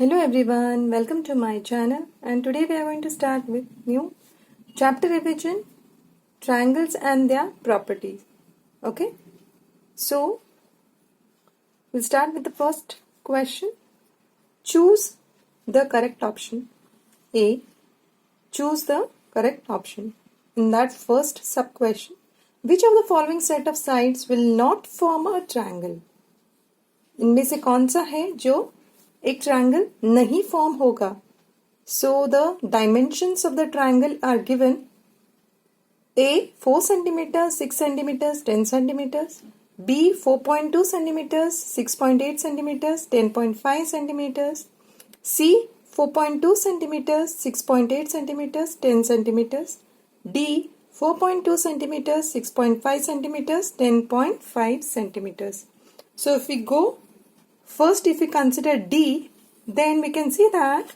Hello everyone, welcome to my channel, and today we are going to start with new chapter revision, triangles and their properties. Okay, so we'll start with the first question. Choose the correct option. A. Choose the correct option. In that first sub question, which of the following set of sides will not form a triangle? इनमें से कौन सा है जो एक triangle नहीं form होगा? So the dimensions of the triangle are given: A 4 centimeters, 6 centimeters, 10 centimeters; B 4.2 centimeters, 6.8 centimeters, 10.5 centimeters; C 4.2 centimeters, 6.8 centimeters, 10 centimeters; D 4.2 centimeters, 6.5 centimeters, 10.5 centimeters. So if we go first, if we consider D, then we can see that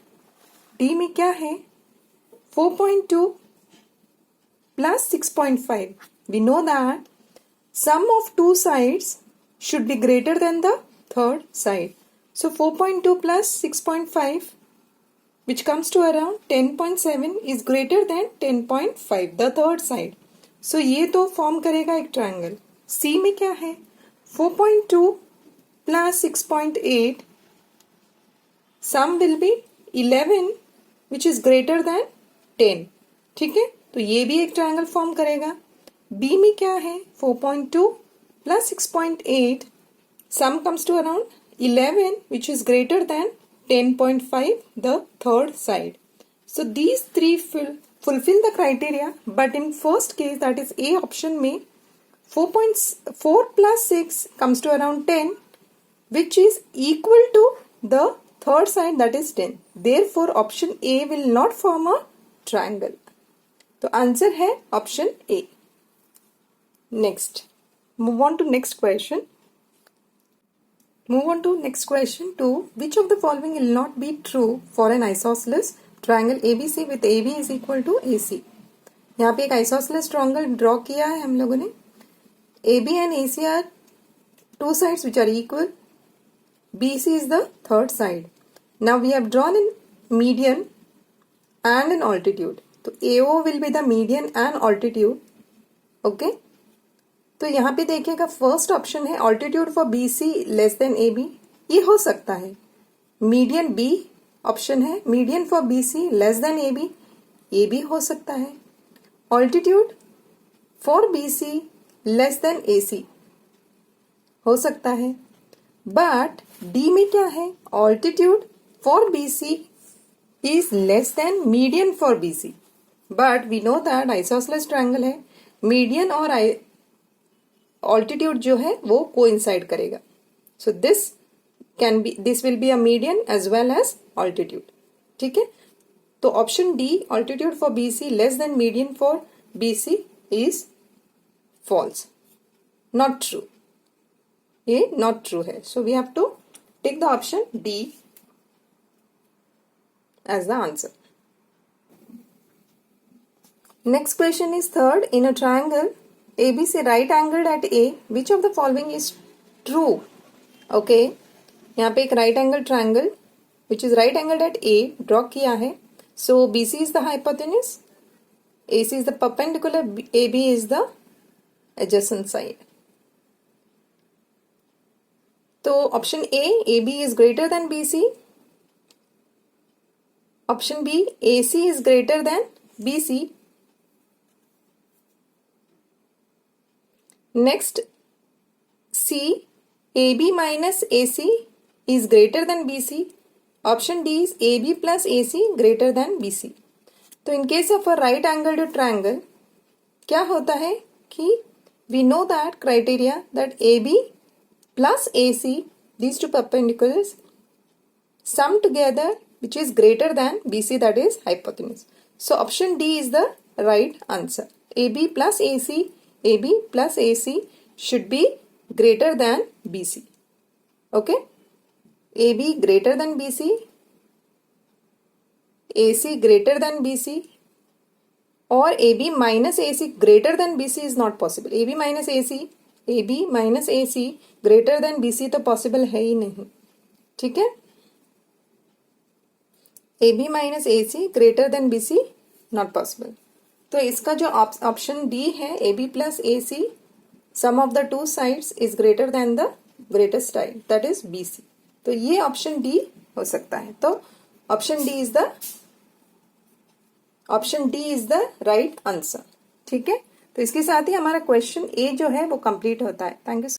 D में क्या है? 4.2 plus 6.5. We know that sum of two sides should be greater than the third side. So 4.2 plus 6.5, which comes to around 10.7, is greater than 10.5, the third side. So ये तो form करेगा एक triangle. C में क्या है? 4.2 plus 6.8, sum will be 11, which is greater than 10. ठीक है, तो ये भी एक ट्रायंगल फॉर्म करेगा. B में क्या है? 4.2 plus 6.8, sum comes to around 11, which is greater than 10.5, the third side. So these three fulfill the criteria, but in first case, that is A option में 4.4 plus 6 comes to around 10, which is equal to the third side, that is 10. Therefore option A will not form a triangle. तो answer है option A. Next, move on to next question. Move on to next question 2. Which of the following will not be true for an isosceles triangle ABC with AB is equal to AC? यहाँ पे एक isosceles triangle draw किया है हम लोगों ने. AB and AC are two sides which are equal. BC is the third side. Now we have drawn in median and an altitude. तो AO will be the median and altitude. Okay. तो यहाँ पे देखिएगा first option है altitude for BC less than AB. ये हो सकता है. मीडियन B ऑप्शन है, median for BC less than AB. ये भी हो सकता है. Altitude for BC less than AC हो सकता है. बट D में क्या है? Altitude for BC is less than median for BC. But we know that isosceles triangle है, मीडियन और ऑल्टीट्यूड जो है वो कोइंसाइड करेगा. So this will be a median as well as altitude. ठीक है, तो option D altitude for BC less than median for BC is false, not true. ये नॉट ट्रू है. So we have to take the option D as the answer. Next question is third. In a triangle ABC right angled at A, which of the following is true? Okay, यहाँ पे एक right angle triangle which is right angled at A draw किया है. So BC is the hypotenuse, AC is the perpendicular, AB is the adjacent side. तो option A AB is greater than BC. Option B AC is greater than BC. Next C AB minus AC is greater than BC. ऑप्शन D is AB plus AC greater than BC. तो in case of a right angled triangle क्या होता है कि we know that criteria that AB plus AC, these two perpendiculars, sum together which is greater than BC, that is hypotenuse. So option D is the right answer. AB plus AC should be greater than BC. Okay, AB greater than BC, AC greater than BC, or AB minus AC greater than BC is not possible. AB minus AC greater than BC तो possible है ही नहीं. ठीक है, AB minus AC greater than BC not possible. तो इसका जो option D है AB plus AC sum of the two sides is greater than the greatest side that is BC। तो ये ऑप्शन डी हो सकता है। तो option D is the right answer. ठीक है, तो इसके साथ ही हमारा क्वेश्चन ए जो है वो कंप्लीट होता है। Thank you.